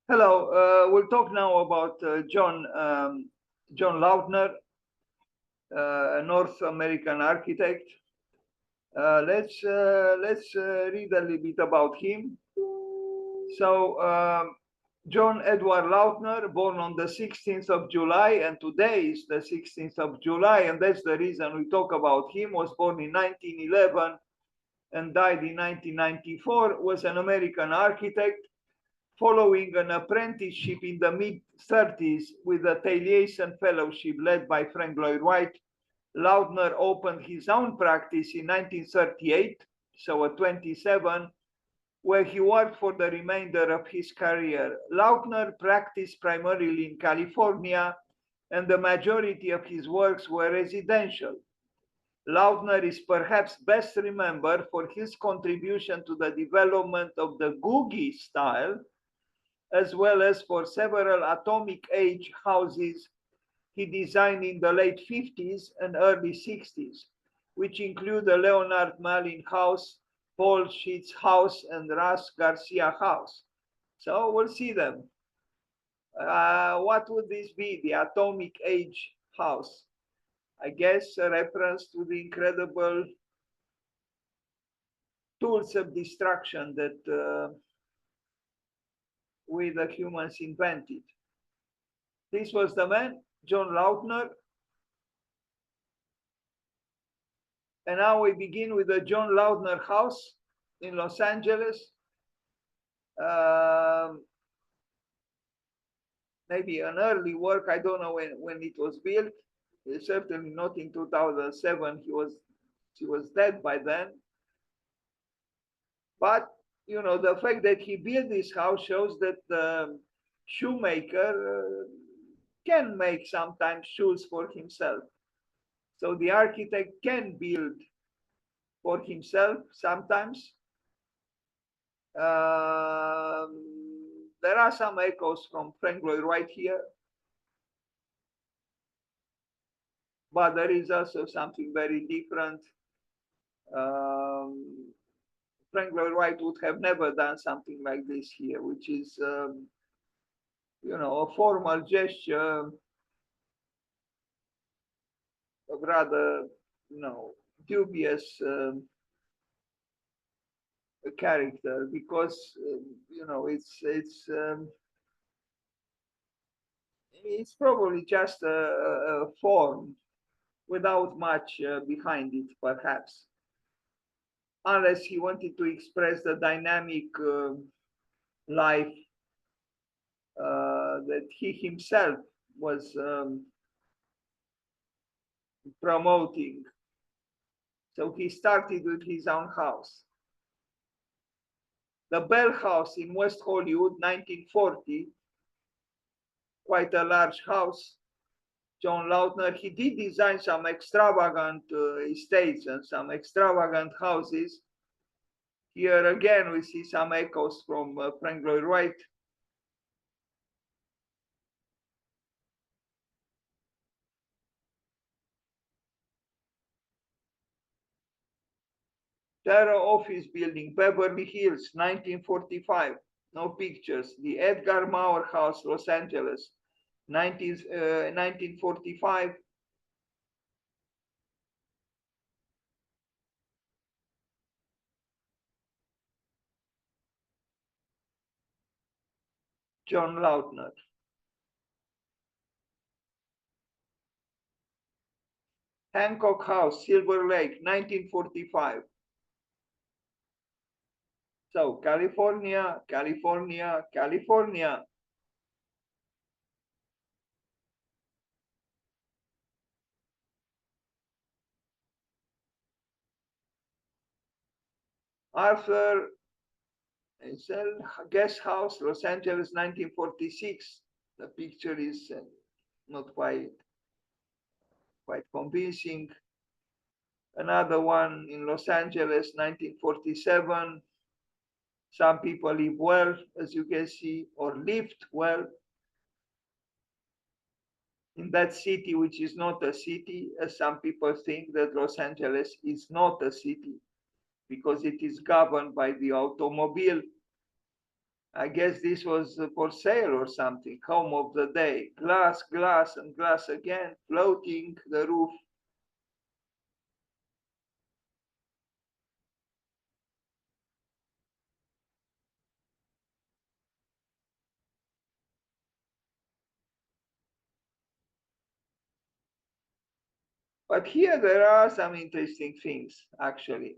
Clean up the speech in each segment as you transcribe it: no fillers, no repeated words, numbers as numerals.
Hello, we'll talk now about John Lautner, a North American architect. Let's read a little bit about him. So, John Edward Lautner, born on the 16th of July, and today is the 16th of July, and that's the reason we talk about him, was born in 1911 and died in 1994, was an American architect. Following an apprenticeship in the mid-30s with a Taliesin Fellowship led by Frank Lloyd Wright, Lautner opened his own practice in 1938, so at 27, where he worked for the remainder of his career. Lautner practiced primarily in California, and the majority of his works were residential. Lautner is perhaps best remembered for his contribution to the development of the Googie style, as well as for several atomic age houses he designed in the late 50s and early 60s, which include the Leonard Malin House, Paul Schitt's House, and Russ Garcia House. So we'll see them. What would this be, the atomic age house? I guess a reference to the incredible tools of destruction that we the humans invented. This was the man, John Lautner. And now we begin with the John Lautner house in Los Angeles. Maybe an early work, I don't know when it was built. Certainly not in 2007. He was dead by then. But you know, the fact that he built this house shows that the shoemaker can make sometimes shoes for himself. So the architect can build for himself sometimes. There are some echoes from Frank Lloyd Wright here, but there is also something very different. Frank Lloyd Wright would have never done something like this here, which is, you know, a formal gesture of rather, you know, dubious character, because you know it's probably just a form without much behind it, perhaps, unless he wanted to express the dynamic life that he himself was promoting. So he started with his own house. The Bell House in West Hollywood, 1940, quite a large house. John Lautner, he did design some extravagant estates and some extravagant houses. Here again, we see some echoes from Frank Lloyd Wright. Terra Office Building, Beverly Hills, 1945. No pictures. The Edgar Mauer House, Los Angeles, 1945. John Lautner. Hancock House, Silver Lake, 1945. So California, California, California. Arthur Eisel Guest House, Los Angeles, 1946. The picture is not quite convincing. Another one in Los Angeles, 1947. Some people live well, as you can see, or lived well in that city, which is not a city, as some people think that Los Angeles is not a city because it is governed by the automobile. I guess this was for sale or something. Home of the day. Glass, glass, and glass again, floating the roof. But here there are some interesting things, actually.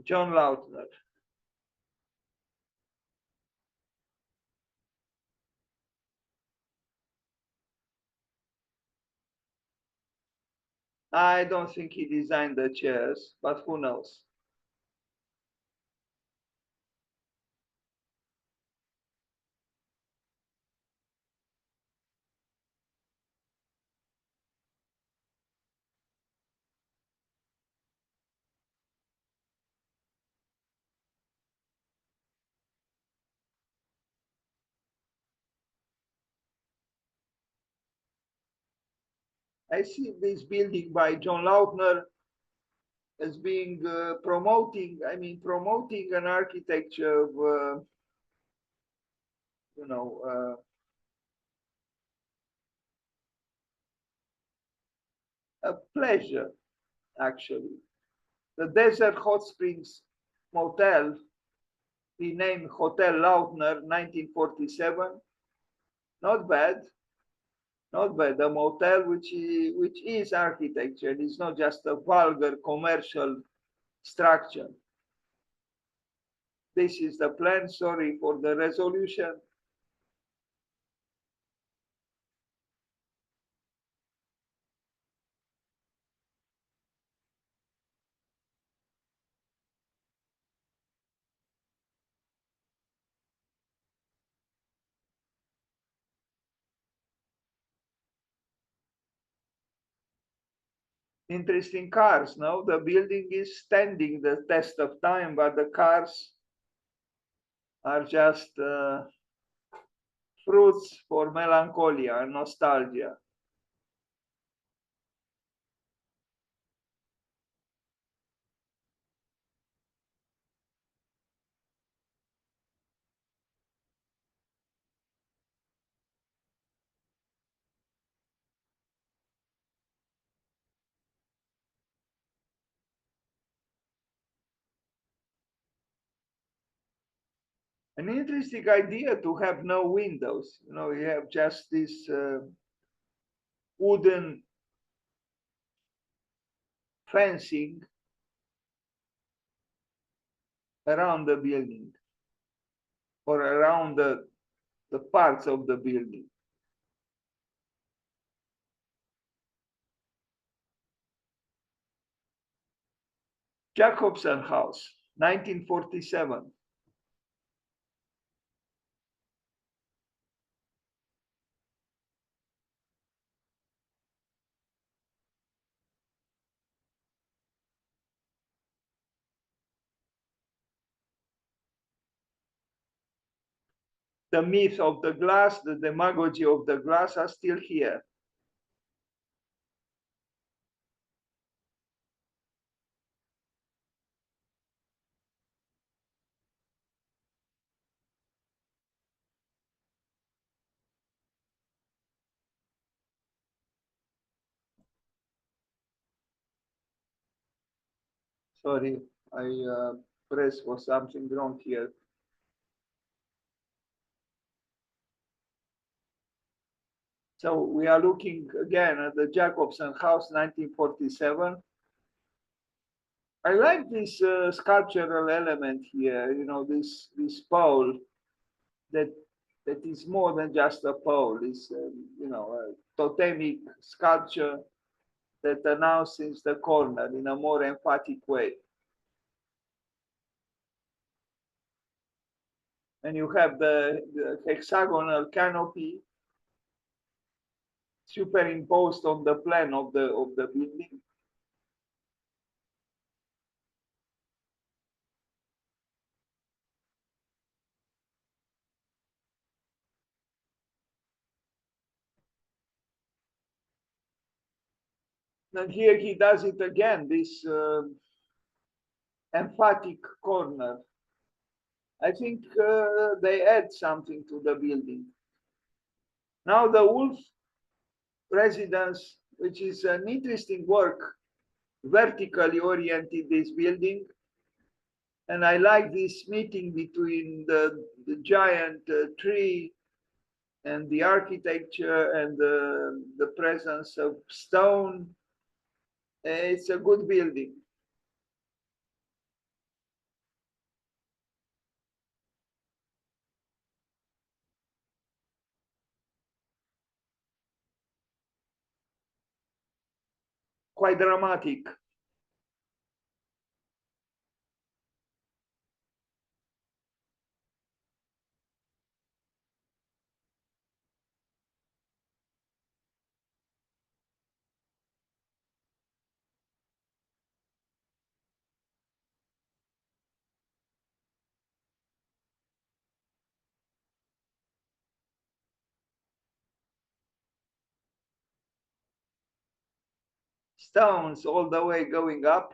John Lautner. I don't think he designed the chairs, but who knows? I see this building by John Lautner as being promoting an architecture of, you know, a pleasure, actually. The Desert Hot Springs Motel, renamed Hotel Lautner, 1947. Not bad, not bad. A motel which is architecture. It's not just a vulgar commercial structure. This is the plan. Sorry for the resolution. Interesting cars. No, the building is standing the test of time, but the cars are just fruits for melancholia and nostalgia. An interesting idea to have no windows. You know, you have just this wooden fencing around the building or around the parts of the building. Jacobson House, 1947. The myth of the glass, the demagogy of the glass are still here. Sorry, I pressed for something wrong here. So we are looking again at the Jacobson House, 1947. I like this sculptural element here. You know, this pole that that is more than just a pole. It's a totemic sculpture that announces the corner in a more emphatic way. And you have the hexagonal canopy superimposed on the plan of the building. And here he does it again, this emphatic corner. I think they add something to the building. Now the Wolf residence, which is an interesting work, vertically oriented this building. And I like this meeting between the giant tree and the architecture and the presence of stone. It's a good building. Quite dramatic. Stones all the way going up.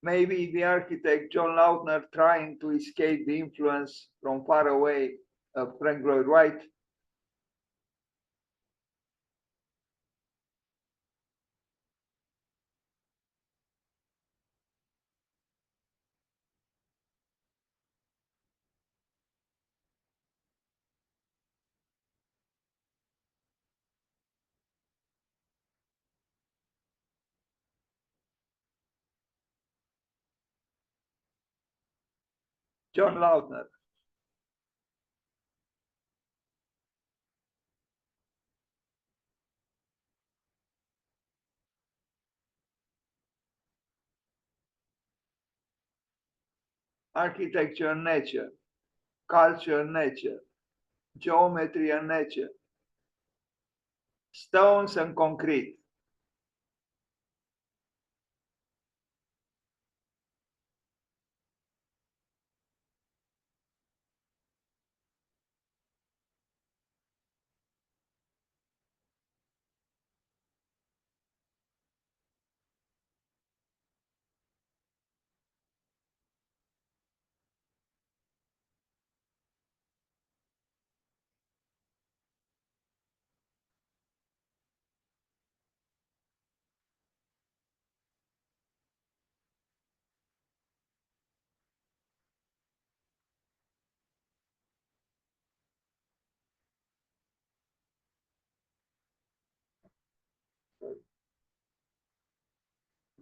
Maybe the architect John Lautner trying to escape the influence from far away of Frank Lloyd Wright. John Lautner. Architecture and nature, culture and nature, geometry and nature, stones and concrete.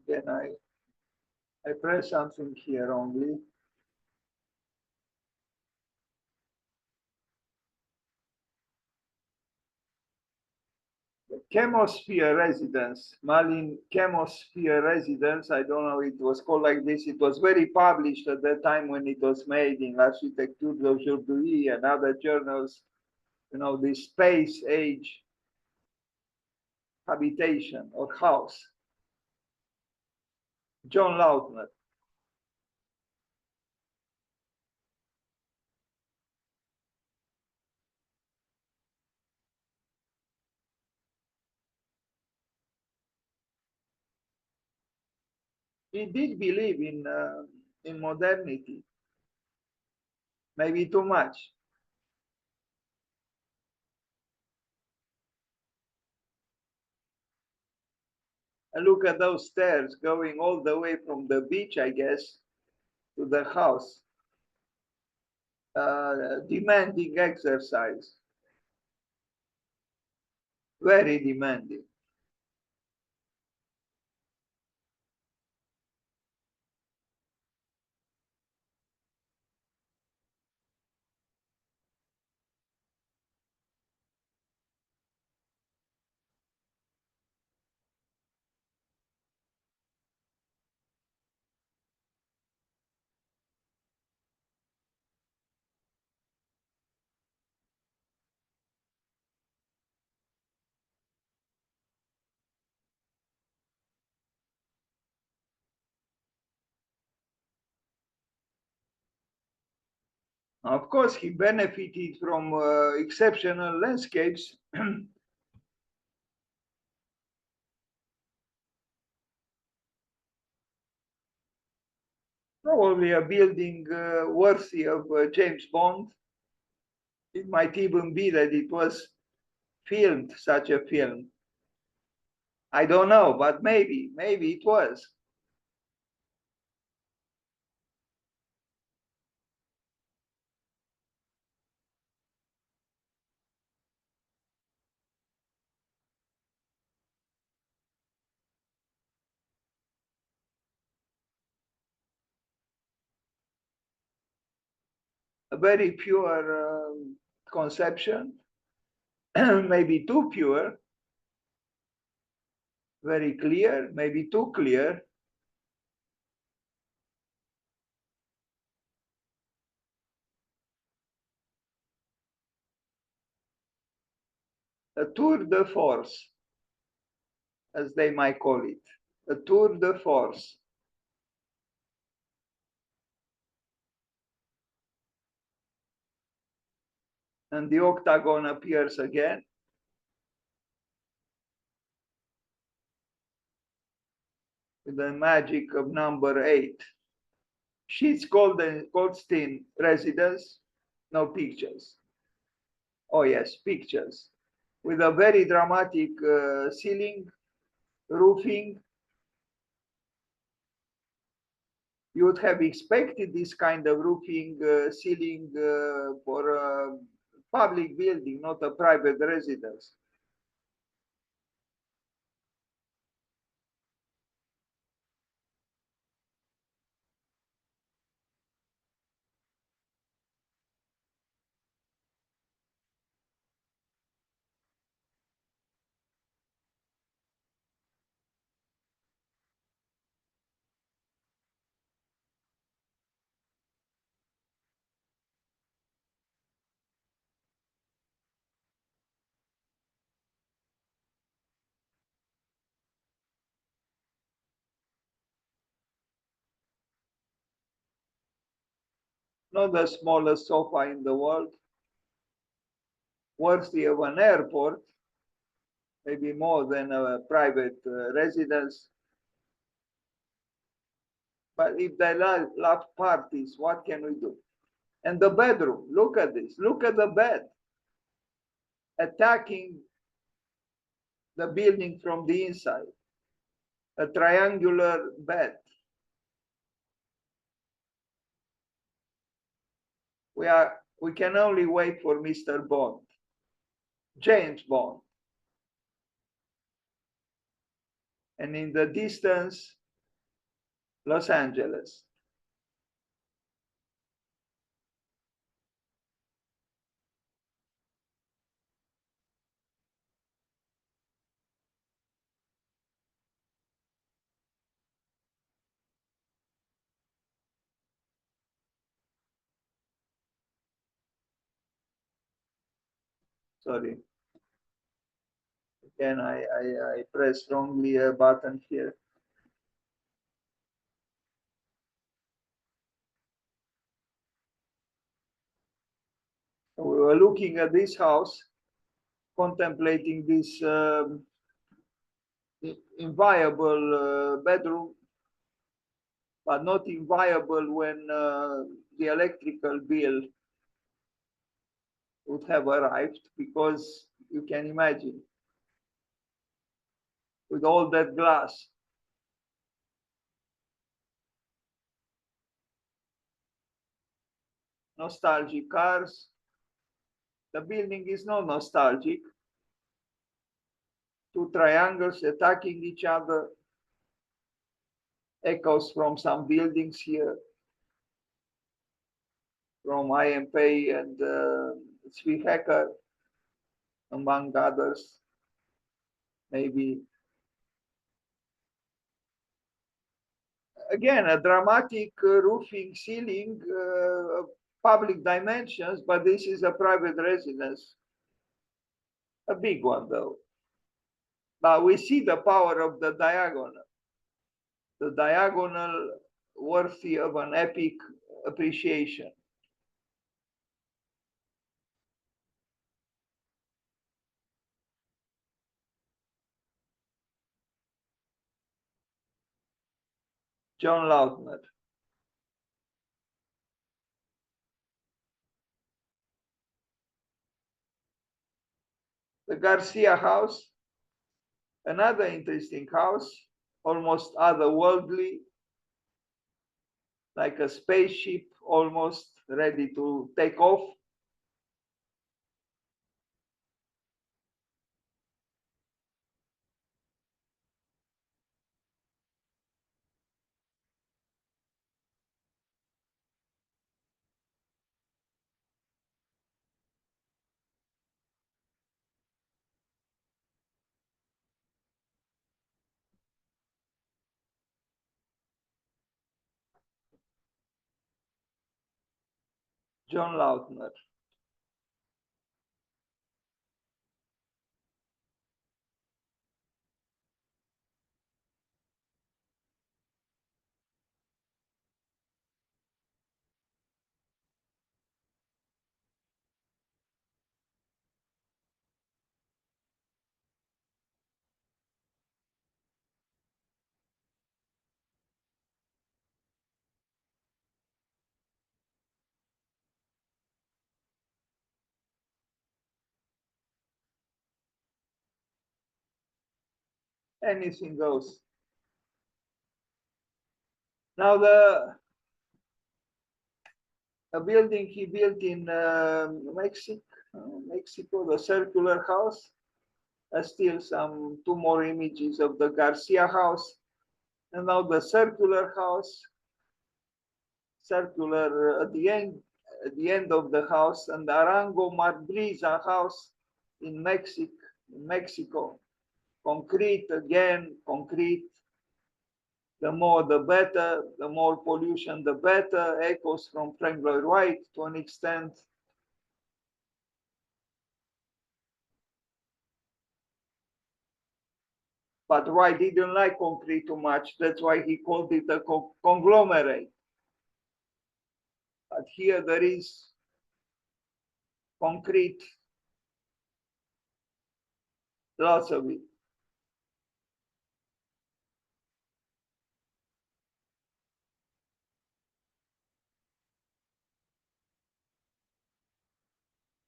Then I press something here only. Chemosphere residence, Malin Chemosphere residence. I don't know, it was called like this. It was very published at that time when it was made in Architecture d'aujourd'hui and other journals. You know, the space age habitation or house. John Lautner. He did believe in modernity, maybe too much. And look at those stairs going all the way from the beach, I guess, to the house. Demanding exercise, very demanding. Of course, he benefited from exceptional landscapes. Probably a building worthy of James Bond. It might even be that it was filmed, such a film. I don't know, but maybe it was. A very pure conception, maybe too pure, very clear, maybe too clear. A tour de force, as they might call it, a tour de force. And the octagon appears again. With the magic of number 8. Sheets Goldstein residence, no pictures. Oh yes, pictures. With a very dramatic ceiling, roofing. You would have expected this kind of roofing ceiling for a public building, not a private residence. Not the smallest sofa in the world, worthy of an airport, maybe more than a private residence. But if they love parties, what can we do? And the bedroom, look at this. Look at the bed attacking the building from the inside. A triangular bed. We can only wait for Mr. Bond, James Bond. And in the distance, Los Angeles. Sorry. Again, I press wrongly a button here. We were looking at this house, contemplating this inviable bedroom, but not inviable when the electrical bill would have arrived, because you can imagine, with all that glass. Nostalgic cars. The building is not nostalgic. Two triangles attacking each other. Echoes from some buildings here, from IMP and Hacker, among others. Maybe again a dramatic roofing ceiling, public dimensions, but this is a private residence, a big one though. But we see the power of the diagonal worthy of an epic appreciation. John Lautner. The Garcia House, another interesting house, almost otherworldly, like a spaceship almost ready to take off. John Lautner. Anything goes. Now a building he built in Mexico, the circular house. Still two more images of the Garcia house. And now the circular house, circular at the end of the house, and the Arango Marbriza house in Mexico. Concrete again, concrete. The more the better, the more pollution the better. Echoes from Frank Lloyd Wright to an extent. But Wright didn't like concrete too much. That's why he called it a conglomerate. But here there is concrete, lots of it.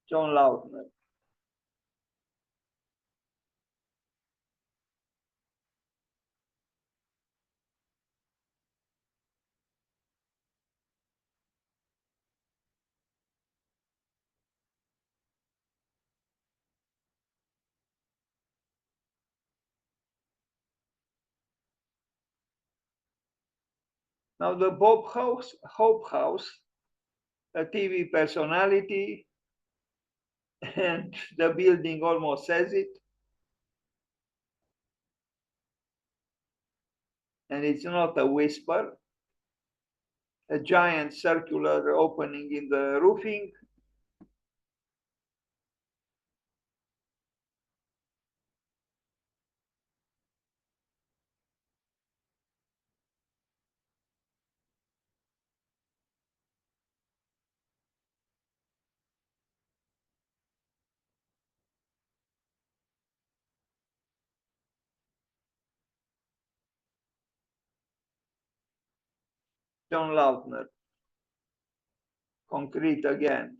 John Lautner. Now the Hope House, a TV personality, and the building almost says it. And it's not a whisper. A giant circular opening in the roofing. John Lautner. Concrete again.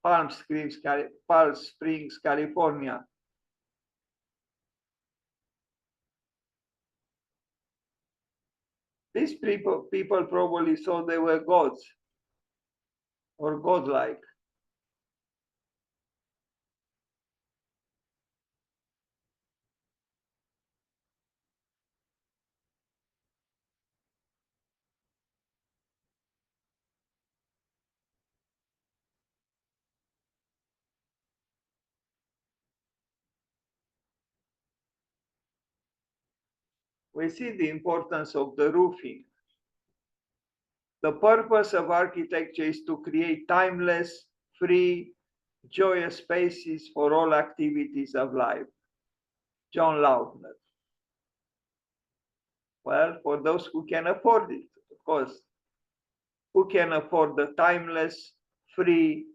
Palm Springs, California. These people probably thought they were gods or godlike. We see the importance of the roofing. The purpose of architecture is to create timeless, free, joyous spaces for all activities of life. John Lautner. Well, for those who can afford it, of course. Who can afford the timeless, free,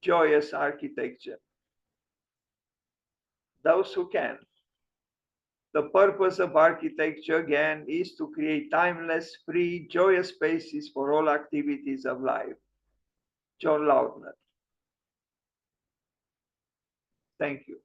joyous architecture? Those who can. The purpose of architecture, again, is to create timeless, free, joyous spaces for all activities of life. John Lautner. Thank you.